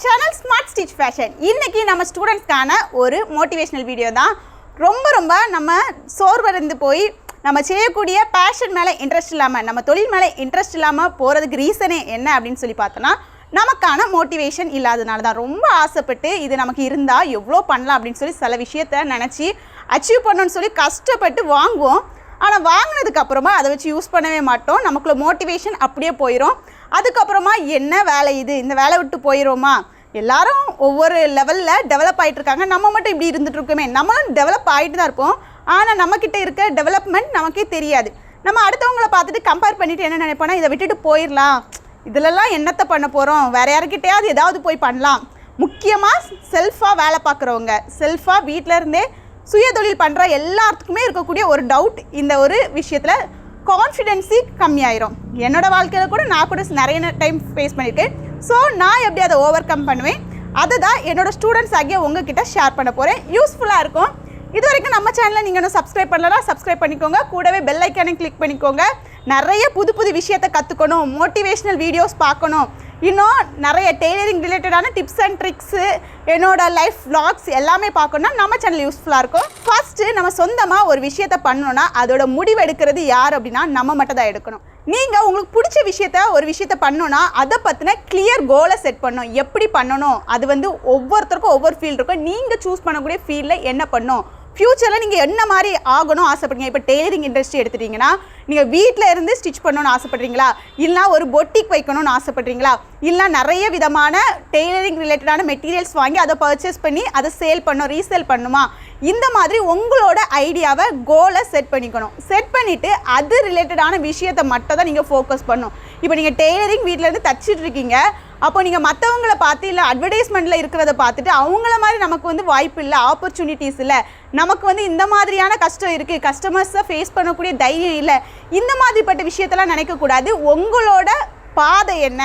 Channel smart stitch fashion. இன்னைக்கு நம்ம ஸ்டூடெண்ட்ஸ்க்கான ஒரு மோட்டிவேஷனல் வீடியோ தான். ரொம்ப நம்ம சோர்வடைந்து போய் நம்ம செய்யக்கூடிய பேஷன் மேலே இன்ட்ரெஸ்ட் இல்லாமல், நம்ம தொழில் மேலே இன்ட்ரெஸ்ட் இல்லாமல் போகிறதுக்கு ரீசனே என்ன அப்படின்னு சொல்லி பார்த்தோன்னா, நமக்கான மோட்டிவேஷன் இல்லாதனால தான். ரொம்ப ஆசைப்பட்டு இது நமக்கு இருந்தால் எவ்வளோ பண்ணலாம் அப்படின்னு சொல்லி சில விஷயத்த நினச்சி அச்சீவ் பண்ணணும்னு சொல்லி கஷ்டப்பட்டு வாங்குவோம். ஆனால் வாங்கினதுக்கப்புறமா அதை வச்சு யூஸ் பண்ணவே மாட்டோம். நமக்குள்ள மோட்டிவேஷன் அப்படியே போயிடும். அதுக்கப்புறமா என்ன வேலை இது, இந்த வேலை விட்டு போயிடுவோமா, எல்லாரும் ஒவ்வொரு லெவலில் டெவலப் ஆகிட்டு இருக்காங்க, நம்ம மட்டும் இப்படி இருந்துட்டு இருக்கோமே. நம்மளும் டெவலப் ஆகிட்டு தான் இருப்போம், ஆனால் நம்மக்கிட்ட இருக்க டெவலப்மெண்ட் நமக்கே தெரியாது. நம்ம அடுத்தவங்களை பார்த்துட்டு கம்பேர் பண்ணிவிட்டு என்ன நினைப்போன்னா, இதை விட்டுட்டு போயிடலாம், இதிலெல்லாம் என்னத்தை பண்ண போகிறோம், வேறு யாருக்கிட்டையாவது ஏதாவது போய் பண்ணலாம். முக்கியமாக செல்ஃபாக வேலை பார்க்குறவங்க, செல்ஃபாக வீட்டில் இருந்தே சுய தொழில் பண்ணுற எல்லாத்துக்குமே இருக்கக்கூடிய ஒரு டவுட், இந்த ஒரு விஷயத்தில் கான்ஃபிடென்ஸி கம்மியாயிரும். என்னோடய வாழ்க்கையில் கூட நான் கூட நிறைய டைம் ஃபேஸ் பண்ணியிருக்கேன். ஸோ நான் எப்படி அதை ஓவர் கம் பண்ணுவேன், அதை தான் என்னோடய ஸ்டூடெண்ட்ஸ் ஆகிய உங்ககிட்ட ஷேர் பண்ண போகிறேன். யூஸ்ஃபுல்லாக இருக்கும். இது வரைக்கும் நம்ம சேனலை நீங்கள் இன்னும் சப்ஸ்கிரைப் பண்ணலாம், சப்ஸ்கிரைப் பண்ணிக்கோங்க. கூடவே பெல் ஐக்கானையும் கிளிக் பண்ணிக்கோங்க. நிறைய புது விஷயத்தை கற்றுக்கணும், மோட்டிவேஷ்னல் வீடியோஸ் பார்க்கணும், இன்னும் நிறைய டெய்லரிங் ரிலேட்டடான டிப்ஸ் அண்ட் ட்ரிக்ஸு, என்னோடய லைஃப் vlogs எல்லாமே பார்க்கணுன்னா நம்ம சேனல் யூஸ்ஃபுல்லாக இருக்கும். ஃபஸ்ட்டு நம்ம சொந்தமாக ஒரு விஷயத்தை பண்ணோன்னா அதோட முடிவு எடுக்கிறது யார் அப்படின்னா நம்ம மட்டும் தான் எடுக்கணும். நீங்கள் உங்களுக்கு பிடிச்ச ஒரு விஷயத்தை பண்ணோன்னா அதை பற்றின கிளியர் கோலை செட் பண்ணணும். எப்படி பண்ணணும், அது ஒவ்வொருத்தருக்கும் ஒவ்வொரு ஃபீல்டு இருக்கும். நீங்கள் சூஸ் பண்ணக்கூடிய ஃபீல்டில் என்ன பண்ணணும், ஃப்யூச்சரில் நீங்கள் என்ன மாதிரி ஆகணும் ஆசைப்படுறீங்க. இப்போ டெய்லரிங் இண்டஸ்ட்ரி எடுத்துட்டிங்கன்னா, நீங்கள் வீட்டில் இருந்து ஸ்டிச் பண்ணணும்னு ஆசைப்படுறீங்களா, இல்லைனா ஒரு பொட்டிக் வைக்கணும்னு ஆசைப்படுறீங்களா, இல்லைனா நிறைய விதமான டெய்லரிங் ரிலேட்டடான மெட்டீரியல்ஸ் வாங்கி அதை பர்ச்சேஸ் பண்ணி அதை சேல் பண்ணணும், ரீசேல் பண்ணுமா, இந்த மாதிரி உங்களோட ஐடியாவை கோலை செட் பண்ணிக்கணும். செட் பண்ணிவிட்டு அது ரிலேட்டடான விஷயத்தை மட்டும் தான் நீங்கள் ஃபோக்கஸ் பண்ணணும். இப்போ நீங்கள் டெய்லரிங் வீட்டிலேருந்து தச்சிட்டு இருக்கீங்க, அப்போ நீங்கள் மற்றவங்களை பார்த்து இல்லை அட்வர்டைஸ்மெண்ட்டில் இருக்கிறத பார்த்துட்டு அவங்கள மாதிரி நமக்கு வாய்ப்பு இல்லை, ஆப்பர்ச்சுனிட்டிஸ் இல்லை, நமக்கு இந்த மாதிரியான கஷ்டம் இருக்குது, கஸ்டமர்ஸை ஃபேஸ் பண்ணக்கூடிய தைரியம் இல்லை, இந்த மாதிரிப்பட்ட விஷயத்தெல்லாம் நினைக்கக்கூடாது. உங்களோட பாதை என்ன,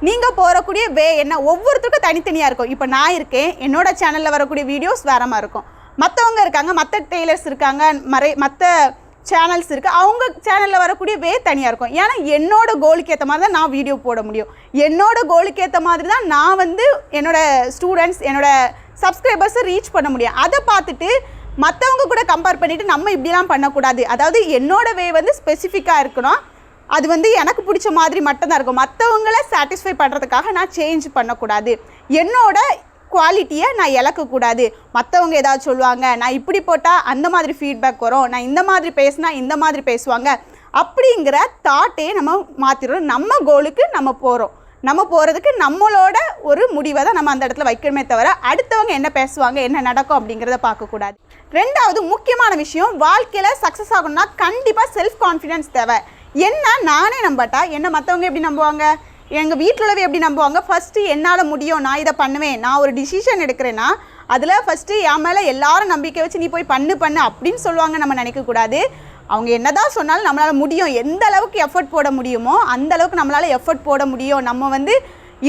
நீங்கள் போகக்கூடிய வே என்ன, ஒவ்வொருத்தருக்கும் தனித்தனியாக இருக்கும். இப்போ நான் இருக்கேன், என்னோட சேனலில் வரக்கூடிய வீடியோஸ் வேறு மாதிரி இருக்கும். மற்றவங்க இருக்காங்க, மற்ற டெய்லர்ஸ் இருக்காங்க, மற்ற சேனல்ஸ் இருக்குது, அவங்க சேனலில் வரக்கூடிய வே தனியாக இருக்கும். ஏன்னா என்னோட கோலுக்கு ஏற்ற மாதிரி தான் நான் வீடியோ போட முடியும். என்னோட கோலுக்கு ஏற்ற மாதிரி தான் நான் என்னோடய ஸ்டூடெண்ட்ஸ், என்னோடய சப்ஸ்கிரைபர்ஸை ரீச் பண்ண முடியும். அதை பார்த்துட்டு மற்றவங்க கூட கம்பேர் பண்ணிவிட்டு நம்ம இப்படிலாம் பண்ணக்கூடாது. அதாவது என்னோட வே ஸ்பெசிஃபிக்காக இருக்கணும். அது எனக்கு பிடிச்ச மாதிரி மட்டும்தான் இருக்கும். மற்றவங்கள சாட்டிஸ்ஃபை பண்ணுறதுக்காக நான் சேஞ்ச் பண்ணக்கூடாது. என்னோட குவாலிட்டியை நான் இழக்கக்கூடாது. மற்றவங்க ஏதாவது சொல்லுவாங்க, நான் இப்படி போட்டால் அந்த மாதிரி ஃபீட்பேக் வரும், நான் இந்த மாதிரி பேசினா இந்த மாதிரி பேசுவாங்க, அப்படிங்கிற தாட்டே நம்ம மாற்றிடுறோம். நம்ம கோலுக்கு நம்ம போகிறதுக்கு நம்மளோட ஒரு முடிவை தான் நம்ம அந்த இடத்துல வைக்கணுமே தவிர அடுத்தவங்க என்ன பேசுவாங்க, என்ன நடக்கும் அப்படிங்கிறத பார்க்கக்கூடாது. ரெண்டாவது முக்கியமான விஷயம், வாழ்க்கையில் சக்ஸஸ் ஆகணும்னா கண்டிப்பாக செல்ஃப் கான்ஃபிடென்ஸ் தேவை. என்ன நானே நம்பட்டா என்ன மற்றவங்க எப்படி நம்புவாங்க, எங்கள் வீட்டில் உள்ளவே எப்படி நம்புவாங்க. ஃபஸ்ட்டு என்னால் முடியும், நான் இதை பண்ணுவேன், நான் ஒரு டிசிஷன் எடுக்கிறேன்னா அதில் ஃபஸ்ட்டு என் மேலே எல்லாரும் நம்பிக்கை வச்சு நீ போய் பண்ணு அப்படின்னு சொல்லுவாங்க. நம்ம நினைக்கக்கூடாது. அவங்க என்ன தான் சொன்னாலும் நம்மளால் முடியும், எந்த அளவுக்கு எஃபர்ட் போட முடியுமோ அந்த அளவுக்கு நம்மளால் எஃபர்ட் போட முடியும். நம்ம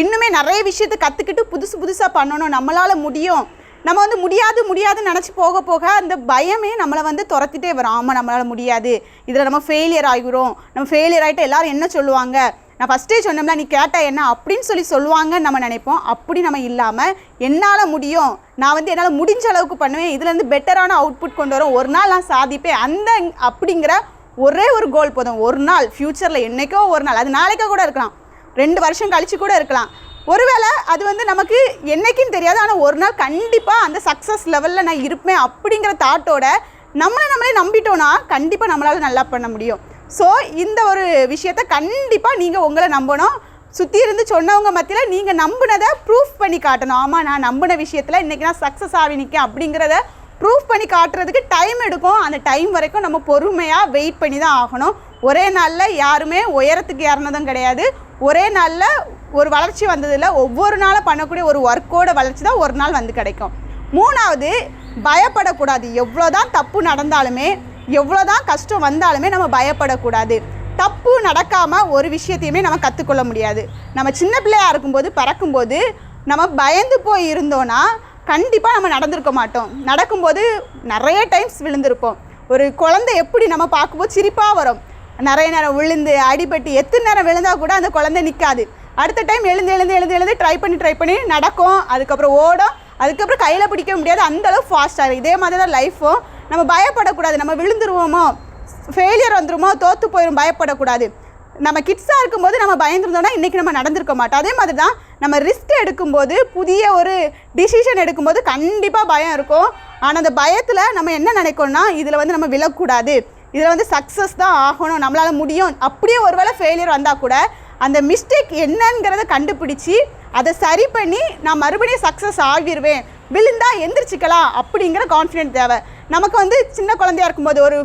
இன்னுமே நிறைய விஷயத்தை கற்றுக்கிட்டு புதுசாக பண்ணணும், நம்மளால் முடியும். நம்ம முடியாதுன்னு நினச்சி போக அந்த பயமே நம்மளை துரத்திட்டே வரும். ஆமாம், நம்மளால் முடியாது, இதில் நம்ம ஃபெயிலியர் ஆகிரும், நம்ம ஃபெயிலியர் ஆகிட்டு எல்லோரும் என்ன சொல்லுவாங்க, நான் ஃபஸ்ட்டே சொன்னோம்னா நீ கேட்டால் என்ன அப்படின்னு சொல்லுவாங்கன்னு நம்ம நினைப்போம். அப்படி நம்ம இல்லாமல் என்னால் முடியும், நான் என்னால் முடிஞ்ச அளவுக்கு பண்ணுவேன், இதுலேருந்து பெட்டரான அவுட்புட் கொண்டு வரும், ஒரு நாள் நான் சாதிப்பேன், அப்படிங்கிற ஒரே ஒரு கோல் போதும். ஒரு நாள் ஃப்யூச்சரில் என்றைக்கோ ஒரு நாள், அது நாளைக்கோ கூட இருக்கலாம், 2 வருஷம் கழித்து கூட இருக்கலாம். ஒருவேளை அது நமக்கு என்றைக்குன்னு தெரியாது, ஆனால் ஒரு நாள் கண்டிப்பாக அந்த சக்ஸஸ் லெவலில் நான் இருப்பேன் அப்படிங்கிற தாட்டோட நம்மளே நம்பிட்டோன்னா கண்டிப்பாக நம்மளால் நல்லா பண்ண முடியும். ஸோ இந்த ஒரு விஷயத்தை கண்டிப்பாக நீங்கள் உங்களை நம்பணும். சுற்றி இருந்து சொன்னவங்க மத்தியில் நீங்கள் நம்பினதை ப்ரூஃப் பண்ணி காட்டணும். ஆமாம், நான் நம்பின விஷயத்தில் இன்றைக்கி நான் சக்ஸஸ் ஆகி நிற்கேன் அப்படிங்கிறத ப்ரூஃப் பண்ணி காட்டுறதுக்கு டைம் எடுக்கும். அந்த டைம் வரைக்கும் நம்ம பொறுமையாக வெயிட் பண்ணி தான் ஆகணும். ஒரே நாளில் யாருமே உயரத்துக்கு ஏறினதும் கிடையாது, ஒரே நாளில் ஒரு வளர்ச்சி வந்ததில்லை. ஒவ்வொரு நாளும் பண்ணக்கூடிய ஒரு ஒர்க்கோட வளர்ச்சி தான் ஒரு நாள் கிடைக்கும். 3வது, பயப்படக்கூடாது. எவ்வளோதான் தப்பு நடந்தாலுமே, எவ்வளோதான் கஷ்டம் வந்தாலுமே நம்ம பயப்படக்கூடாது. தப்பு நடக்காமல் ஒரு விஷயத்தையுமே நம்ம கற்றுக்கொள்ள முடியாது. நம்ம சின்ன பிள்ளையாக இருக்கும்போது, பறக்கும்போது நம்ம பயந்து போய் இருந்தோன்னா கண்டிப்பாக நம்ம நடந்திருக்க மாட்டோம். நடக்கும்போது நிறைய டைம்ஸ் விழுந்திருப்போம். ஒரு குழந்தை எப்படி நம்ம பார்க்கும்போது சிரிப்பாக வரும், நிறைய நேரம் விழுந்து அடிபட்டு எத்தனை நேரம் விழுந்தால் கூட அந்த குழந்தை நிற்காது. அடுத்த டைம் எழுந்து ட்ரை பண்ணி நடக்கும், அதுக்கப்புறம் ஓடும், அதுக்கப்புறம் கையில் பிடிக்க முடியாது, அந்தளவு ஃபாஸ்ட்டாக இருக்குது. இதே மாதிரி தான் லைஃப்பும். நம்ம பயப்படக்கூடாது, நம்ம விழுந்துருவோமோ, ஃபெயிலியர் வந்துருமோ, தோற்று போயிடும், பயப்படக்கூடாது. நம்ம கிட்ஸாக இருக்கும்போது நம்ம பயந்துருந்தோம்னா இன்றைக்கி நம்ம நடந்திருக்க மாட்டோம். அதே மாதிரி தான் நம்ம ரிஸ்க் எடுக்கும்போது, புதிய ஒரு டிசிஷன் எடுக்கும்போது கண்டிப்பாக பயம் இருக்கும். ஆனால் அந்த பயத்தில் நம்ம என்ன நினைக்கணும்னா, இதில் வந்து நம்ம விழக்கூடாது, இதில் வந்து சக்ஸஸ் தான் ஆகணும், நம்மளால் முடியும். அப்படியே ஒரு வேளை ஃபெயிலியர் வந்தால் கூட அந்த மிஸ்டேக் என்னங்கிறத கண்டுபிடிச்சி அதை சரி பண்ணி நான் மறுபடியும் சக்ஸஸ் ஆகிடுவேன், விழுந்தா எந்திரிச்சிக்கலாம் அப்படிங்கிற கான்ஃபிடென்ட் தேவை. நமக்கு வந்து சின்ன குழந்தையாக இருக்கும்போது ஒரு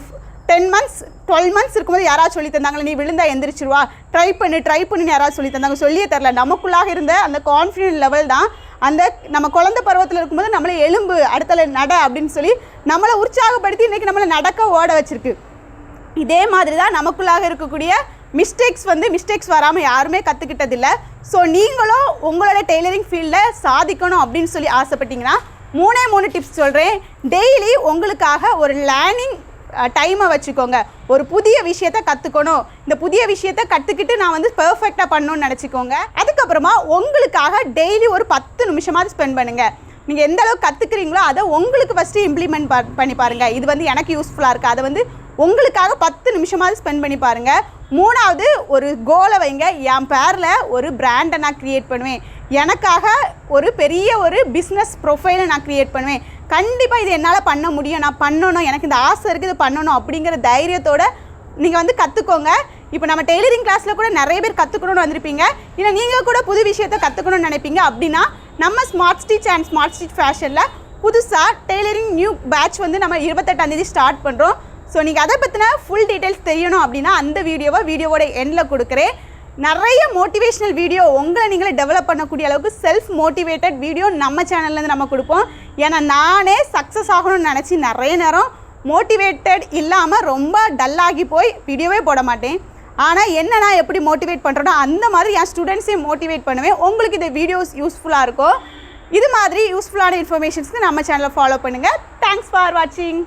10 months 12 months இருக்கும்போது யாராவது சொல்லி தந்தாங்களே, நீ விழுந்தா எந்திரிச்சிருவா, ட்ரை பண்ணுன்னு யாராவது சொல்லி தந்தாங்க, சொல்லியே தரல. நமக்குள்ளாக இருந்த அந்த கான்ஃபிடென்ட் லெவல் தான் அந்த நம்ம குழந்தை பருவத்தில் இருக்கும்போது நம்மளை எலும்பு அடுத்தல நட அப்படின்னு சொல்லி நம்மளை உற்சாகப்படுத்தி இன்றைக்கி நம்மளை நடக்க ஓட வச்சுருக்கு. இதே மாதிரி தான் நமக்குள்ளாக இருக்கக்கூடிய மிஸ்டேக்ஸ் வராமல் யாருமே கற்றுக்கிட்டதில்லை. ஸோ நீங்களும் உங்களோட டெய்லரிங் ஃபீல்டில் சாதிக்கணும் அப்படின்னு சொல்லி ஆசைப்பட்டீங்கன்னா 3 டிப்ஸ் சொல்கிறேன். டெய்லி உங்களுக்காக ஒரு லேர்னிங் டைமை வச்சுக்கோங்க. ஒரு புதிய விஷயத்தை கற்றுக்கணும், இந்த புதிய விஷயத்தை கற்றுக்கிட்டு நான் வந்து பெர்ஃபெக்டாக பண்ணணும்னு நினச்சிக்கோங்க. அதுக்கப்புறமா உங்களுக்காக டெய்லி ஒரு 10 நிமிஷமாவது ஸ்பெண்ட் பண்ணுங்கள். நீங்கள் எந்த அளவுக்கு கற்றுக்குறீங்களோ அதை உங்களுக்கு ஃபஸ்ட்டு இம்ப்ளிமெண்ட் பண்ணி பாருங்கள். இது வந்து எனக்கு யூஸ்ஃபுல்லாக இருக்குது, அதை வந்து உங்களுக்காக 10 நிமிஷமாவது ஸ்பெண்ட் பண்ணி பாருங்கள். 3வது ஒரு கோலை வைங்க. என் பேரில் ஒரு பிராண்டை நான் க்ரியேட் பண்ணுவேன், எனக்காக ஒரு பெரிய ஒரு பிஸ்னஸ் ப்ரொஃபைலை நான் க்ரியேட் பண்ணுவேன், கண்டிப்பாக இது என்னால் பண்ண முடியும், நான் பண்ணணும், எனக்கு இந்த ஆசை இருக்குது, இது பண்ணணும் அப்படிங்கிற தைரியத்தோடு நீங்கள் வந்து கற்றுக்கோங்க. இப்போ நம்ம டெய்லரிங் கிளாஸில் கூட நிறைய பேர் கற்றுக்கணும்னு வந்திருப்பீங்க, இல்லை நீங்கள் கூட புது விஷயத்தை கற்றுக்கணும்னு நினைப்பீங்க. அப்படின்னா நம்ம smart stitch and smart stitch ஃபேஷனில் புதுசாக டெய்லரிங் நியூ பேட்ச் வந்து நம்ம 28ஆம் தேதி ஸ்டார்ட் பண்ணுறோம். ஸோ நீங்கள் அதை பற்றின ஃபுல் டீட்டெயில்ஸ் தெரியணும் அப்படின்னா அந்த வீடியோவோட எண்டில் கொடுக்குறேன். நிறைய மோட்டிவேஷ்னல் வீடியோ உங்களை நீங்களே டெவலப் பண்ணக்கூடிய அளவுக்கு செல்ஃப் மோட்டிவேட்டட் வீடியோ நம்ம சேனல்லேருந்து நம்ம கொடுப்போம். ஏன்னா நானே சக்ஸஸ் ஆகணும்னு நினச்சி நிறைய நேரம் மோட்டிவேட்டட் இல்லாமல் ரொம்ப டல்லாகி போய் வீடியோவே போட மாட்டேன். ஆனால் என்ன நான் எப்படி மோட்டிவேட் பண்ணுறேனோ அந்த மாதிரி என் ஸ்டூடெண்ட்ஸையும் மோட்டிவேட் பண்ணுவேன். உங்களுக்கு இந்த வீடியோஸ் யூஸ்ஃபுல்லாக இருக்கும். இது மாதிரி யூஸ்ஃபுல்லான இன்ஃபர்மேஷன்ஸ்க்கு நம்ம சேனலை ஃபாலோ பண்ணுங்கள். தேங்க்ஸ் ஃபார் வாட்சிங்.